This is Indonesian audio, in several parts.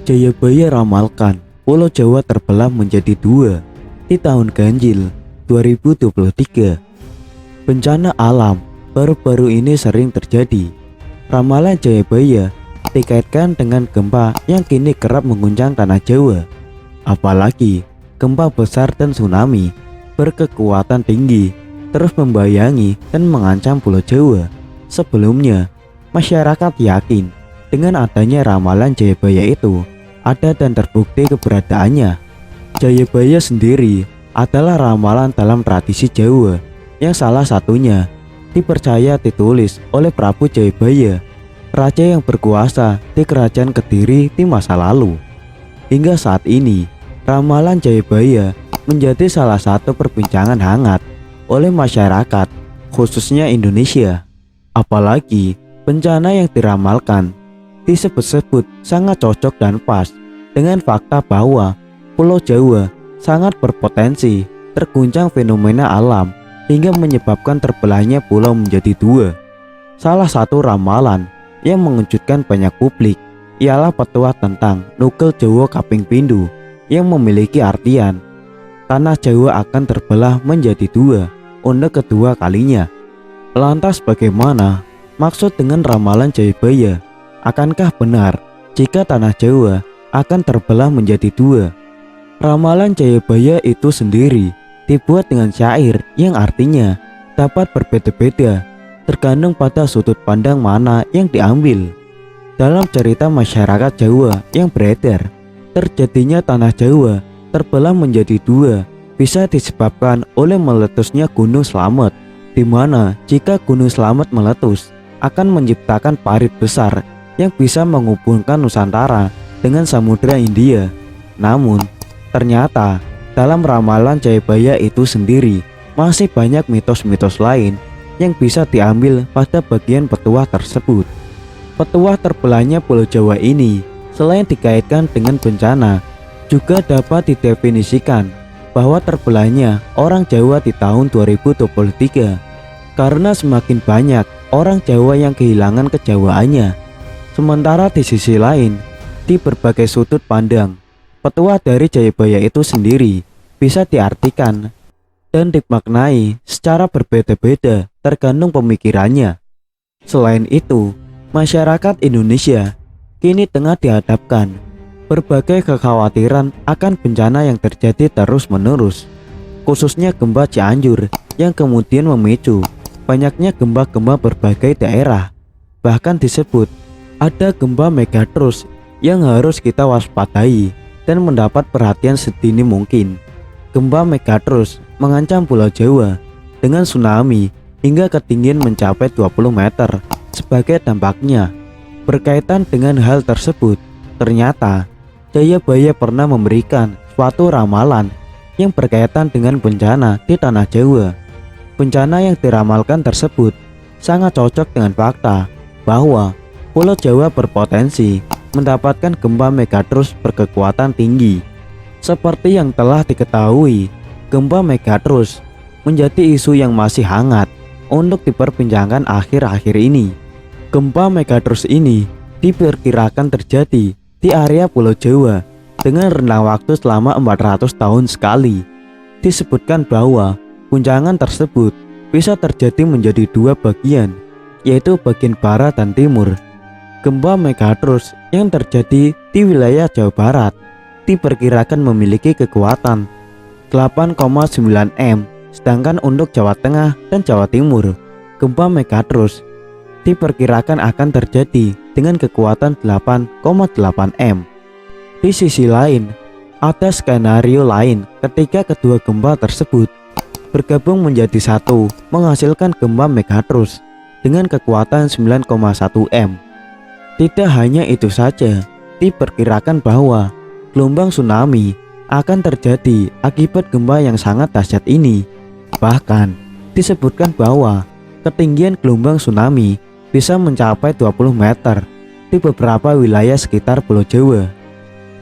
Jayabaya ramalkan Pulau Jawa terbelah menjadi dua di tahun ganjil 2023. Bencana alam baru-baru ini sering terjadi. Ramalan Jayabaya dikaitkan dengan gempa yang kini kerap mengguncang tanah Jawa. Apalagi gempa besar dan tsunami berkekuatan tinggi terus membayangi dan mengancam Pulau Jawa. Sebelumnya, masyarakat yakin dengan adanya ramalan Jayabaya itu ada dan terbukti keberadaannya. Jayabaya sendiri adalah ramalan dalam tradisi Jawa yang salah satunya dipercaya ditulis oleh Prabu Jayabaya, raja yang berkuasa di Kerajaan Kediri di masa lalu. Hingga saat ini, ramalan Jayabaya menjadi salah satu perbincangan hangat oleh masyarakat, khususnya Indonesia. Apalagi bencana yang diramalkan disebut-sebut sangat cocok dan pas dengan fakta bahwa Pulau Jawa sangat berpotensi terguncang fenomena alam hingga menyebabkan terbelahnya pulau menjadi dua. Salah satu ramalan yang mengejutkan banyak publik ialah petua tentang Nukel Jawa Kaping Pindho yang memiliki artian tanah Jawa akan terbelah menjadi dua untuk kedua kalinya. Lantas bagaimana maksud dengan ramalan Jayabaya? Akankah benar jika tanah Jawa akan terbelah menjadi dua? Ramalan Jayabaya itu sendiri dibuat dengan syair yang artinya dapat berbeda-beda tergantung pada sudut pandang mana yang diambil. Dalam cerita masyarakat Jawa yang beredar, terjadinya tanah Jawa terbelah menjadi dua bisa disebabkan oleh meletusnya Gunung Slamet, di mana jika Gunung Slamet meletus akan menciptakan parit besar yang bisa menghubungkan Nusantara dengan Samudra Hindia. Namun, ternyata dalam ramalan Jayabaya itu sendiri masih banyak mitos-mitos lain yang bisa diambil pada bagian petuah tersebut. Petuah terbelahnya Pulau Jawa ini selain dikaitkan dengan bencana, juga dapat didefinisikan bahwa terbelahnya orang Jawa di tahun 2023 karena semakin banyak orang Jawa yang kehilangan kejawaannya. Sementara di sisi lain, di berbagai sudut pandang, petuah dari Jayabaya itu sendiri bisa diartikan dan dimaknai secara berbeda-beda tergantung pemikirannya. Selain itu, masyarakat Indonesia kini tengah dihadapkan berbagai kekhawatiran akan bencana yang terjadi terus-menerus, khususnya gempa Cianjur yang kemudian memicu banyaknya gempa-gempa berbagai daerah. Bahkan disebut ada gempa Megatrus yang harus kita waspadai dan mendapat perhatian sedini mungkin. Gempa Megatrus mengancam Pulau Jawa dengan tsunami hingga ketinggian mencapai 20 meter sebagai dampaknya. Berkaitan dengan hal tersebut, ternyata Jayabaya pernah memberikan suatu ramalan yang berkaitan dengan bencana di tanah Jawa. Bencana yang diramalkan tersebut sangat cocok dengan fakta bahwa Pulau Jawa berpotensi mendapatkan gempa Megatrus berkekuatan tinggi. Seperti yang telah diketahui, gempa Megatrus menjadi isu yang masih hangat untuk diperbincangkan akhir-akhir ini. Gempa Megatrus ini diperkirakan terjadi di area Pulau Jawa dengan rentang waktu selama 400 tahun sekali. Disebutkan bahwa guncangan tersebut bisa terjadi menjadi dua bagian, yaitu bagian barat dan timur. Gempa Megatrus yang terjadi di wilayah Jawa Barat diperkirakan memiliki kekuatan 8,9 M, sedangkan untuk Jawa Tengah dan Jawa Timur, gempa Megatrus diperkirakan akan terjadi dengan kekuatan 8,8 M. Di sisi lain, ada skenario lain ketika kedua gempa tersebut bergabung menjadi satu menghasilkan gempa Megatrus dengan kekuatan 9,1 M. Tidak hanya itu saja, diperkirakan bahwa gelombang tsunami akan terjadi akibat gempa yang sangat dahsyat ini. Bahkan disebutkan bahwa ketinggian gelombang tsunami bisa mencapai 20 meter di beberapa wilayah sekitar Pulau Jawa.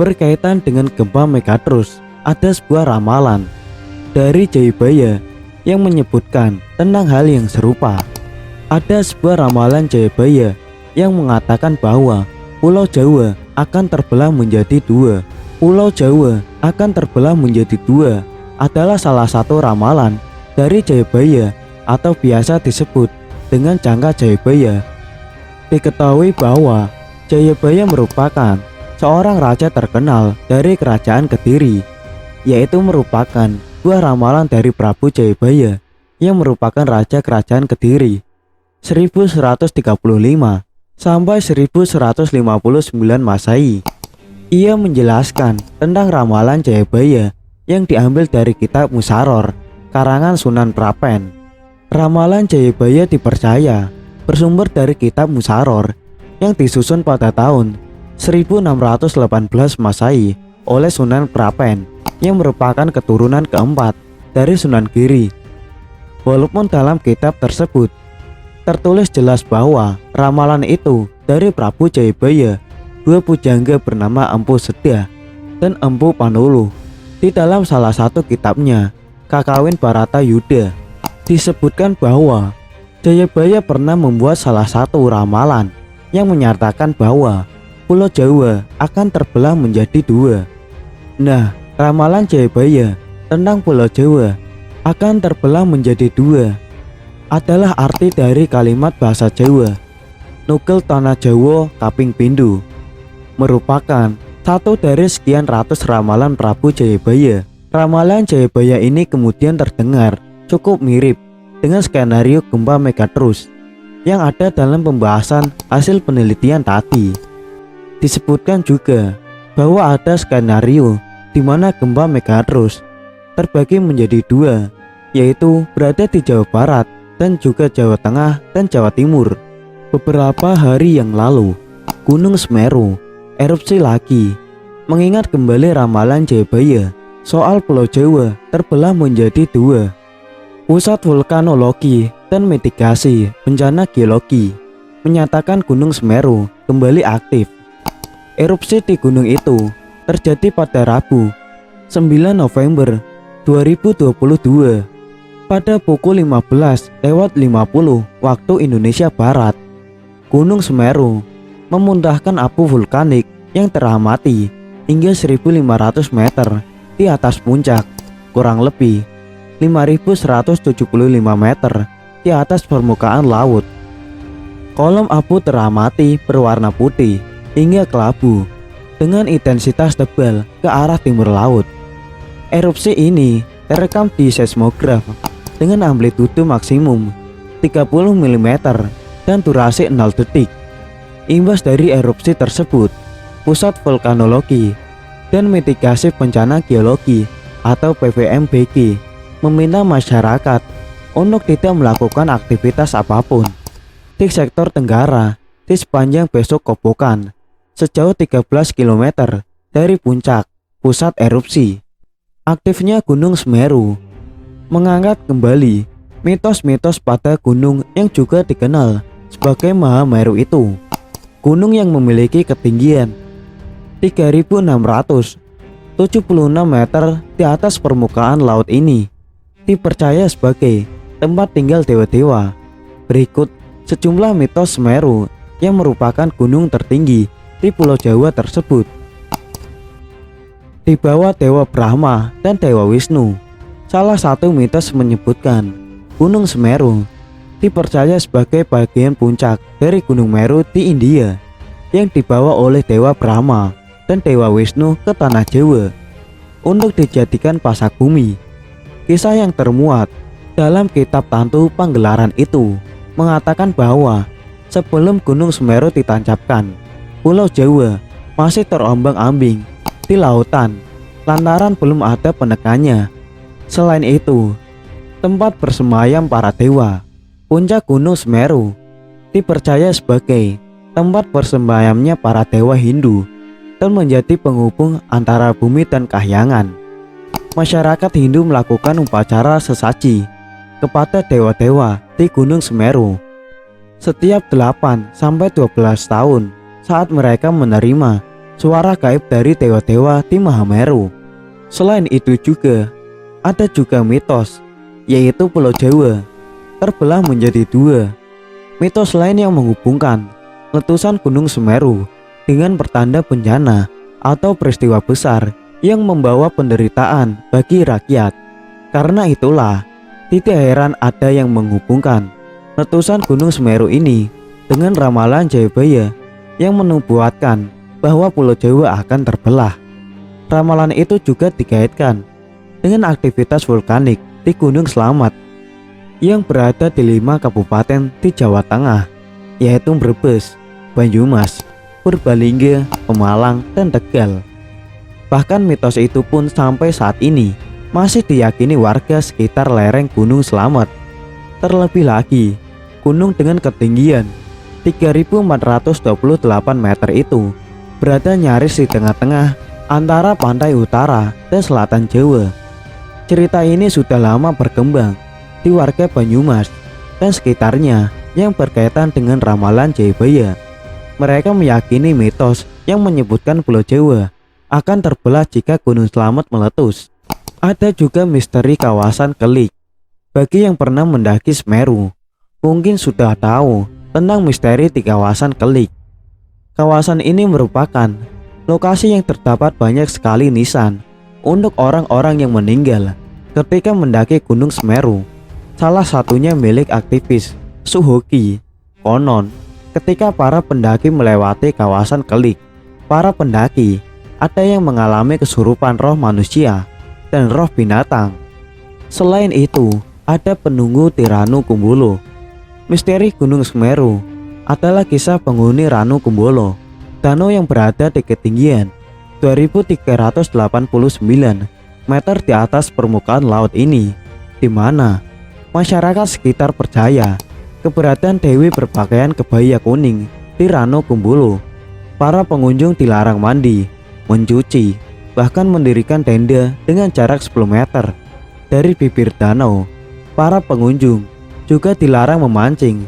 Berkaitan dengan gempa Megatrus, ada sebuah ramalan dari Jayabaya yang menyebutkan tentang hal yang serupa. Ada sebuah ramalan Jayabaya yang mengatakan bahwa Pulau Jawa akan terbelah menjadi dua. Pulau Jawa akan terbelah menjadi dua adalah salah satu ramalan dari Jayabaya atau biasa disebut dengan jangka Jayabaya. Diketahui bahwa Jayabaya merupakan seorang raja terkenal dari kerajaan Kediri, yaitu merupakan buah ramalan dari Prabu Jayabaya yang merupakan raja kerajaan Kediri 1135 sampai 1159 Masehi. Ia menjelaskan tentang ramalan Jayabaya yang diambil dari kitab Musaror karangan Sunan Prapen. Ramalan Jayabaya dipercaya bersumber dari kitab Musaror yang disusun pada tahun 1618 Masehi oleh Sunan Prapen yang merupakan keturunan keempat dari Sunan Giri. Walaupun dalam kitab tersebut tertulis jelas bahwa ramalan itu dari Prabu Jayabaya, dua pujangga bernama Empu Sedah dan Empu Panuluh. Di dalam salah satu kitabnya, Kakawin Barata Yuda, disebutkan bahwa Jayabaya pernah membuat salah satu ramalan yang menyatakan bahwa Pulau Jawa akan terbelah menjadi dua. Nah, ramalan Jayabaya tentang Pulau Jawa akan terbelah menjadi dua adalah arti dari kalimat bahasa Jawa Nugel Tanah Jawa Kaping Pindho, merupakan satu dari sekian ratus ramalan Prabu Jayabaya. Ramalan Jayabaya ini kemudian terdengar cukup mirip dengan skenario gempa Megatrus yang ada dalam pembahasan hasil penelitian tadi. Disebutkan juga bahwa ada skenario di mana gempa Megatrus terbagi menjadi dua, yaitu berada di Jawa Barat dan juga Jawa Tengah dan Jawa Timur. Beberapa hari yang lalu, Gunung Semeru erupsi lagi, mengingat kembali ramalan Jayabaya soal Pulau Jawa terbelah menjadi dua. Pusat Vulkanologi dan Mitigasi Bencana Geologi menyatakan Gunung Semeru kembali aktif. Erupsi di gunung itu terjadi pada Rabu 9 November 2022 pada pukul 15:50 waktu Indonesia Barat. Gunung Semeru memuntahkan abu vulkanik yang teramati hingga 1500 meter di atas puncak, kurang lebih 5175 meter di atas permukaan laut. Kolom abu teramati berwarna putih hingga kelabu dengan intensitas tebal ke arah timur laut. Erupsi ini terekam di seismograf dengan amplitudo maksimum 30 mm dan durasi 0 detik. Imbas dari erupsi tersebut, Pusat Vulkanologi dan Mitigasi Bencana Geologi atau PVMBG meminta masyarakat untuk tidak melakukan aktivitas apapun di sektor Tenggara di sepanjang Besok Kobokan sejauh 13 km dari puncak pusat erupsi. Aktifnya Gunung Semeru mengangkat kembali mitos-mitos pada gunung yang juga dikenal sebagai Mahameru itu. Gunung yang memiliki ketinggian 3.676 meter di atas permukaan laut ini dipercaya sebagai tempat tinggal dewa-dewa. Berikut sejumlah mitos Semeru yang merupakan gunung tertinggi di Pulau Jawa tersebut. Di bawah Dewa Brahma dan Dewa Wisnu, salah satu mitos menyebutkan Gunung Semeru dipercaya sebagai bagian puncak dari Gunung Meru di India yang dibawa oleh Dewa Brahma dan Dewa Wisnu ke tanah Jawa untuk dijadikan pasak bumi. Kisah yang termuat dalam kitab Tantu Panggelaran itu mengatakan bahwa sebelum Gunung Semeru ditancapkan, Pulau Jawa masih terombang-ambing di lautan lantaran belum ada penekannya. Selain itu, tempat bersemayam para dewa, puncak Gunung Semeru dipercaya sebagai tempat bersemayamnya para dewa Hindu dan menjadi penghubung antara bumi dan kahyangan. Masyarakat Hindu melakukan upacara sesaji kepada dewa-dewa di Gunung Semeru setiap 8-12 tahun saat mereka menerima suara gaib dari dewa-dewa di Mahameru. Selain itu juga ada juga mitos, yaitu Pulau Jawa terbelah menjadi dua. Mitos lain yang menghubungkan letusan Gunung Semeru dengan pertanda bencana atau peristiwa besar yang membawa penderitaan bagi rakyat. Karena itulah, tidak heran ada yang menghubungkan letusan Gunung Semeru ini dengan ramalan Jayabaya yang menubuatkan bahwa Pulau Jawa akan terbelah. Ramalan itu juga dikaitkan dengan aktivitas vulkanik di Gunung Slamet yang berada di 5 kabupaten di Jawa Tengah, yaitu Brebes, Banyumas, Purbalingga, Pemalang, dan Tegal. Bahkan mitos itu pun sampai saat ini masih diyakini warga sekitar lereng Gunung Slamet. Terlebih lagi, gunung dengan ketinggian 3.428 meter itu berada nyaris di tengah-tengah antara pantai utara dan selatan Jawa. Cerita ini sudah lama berkembang di warga Banyumas dan sekitarnya yang berkaitan dengan ramalan Jayabaya. Mereka meyakini mitos yang menyebutkan Pulau Jawa akan terbelah jika Gunung Slamet meletus. Ada juga misteri kawasan Kelik. Bagi yang pernah mendaki Semeru, mungkin sudah tahu tentang misteri di kawasan Kelik. Kawasan ini merupakan lokasi yang terdapat banyak sekali nisan untuk orang-orang yang meninggal ketika mendaki Gunung Semeru. Salah satunya milik aktivis Suhoki. Konon, ketika para pendaki melewati kawasan Kelik, para pendaki ada yang mengalami kesurupan roh manusia dan roh binatang. Selain itu, ada penunggu di Ranu Kumbolo. Misteri Gunung Semeru adalah kisah penghuni Ranu Kumbolo, danau yang berada di ketinggian 2.389 meter di atas permukaan laut ini, di mana masyarakat sekitar percaya keberadaan dewi berpakaian kebaya kuning di Ranu Kumbolo. Para pengunjung dilarang mandi, mencuci, bahkan mendirikan tenda dengan jarak 10 meter dari bibir danau. Para pengunjung juga dilarang memancing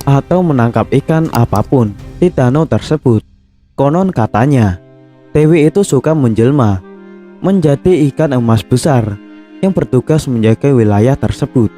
atau menangkap ikan apapun di danau tersebut. Konon katanya, dewi itu suka menjelma menjadi ikan emas besar yang bertugas menjaga wilayah tersebut.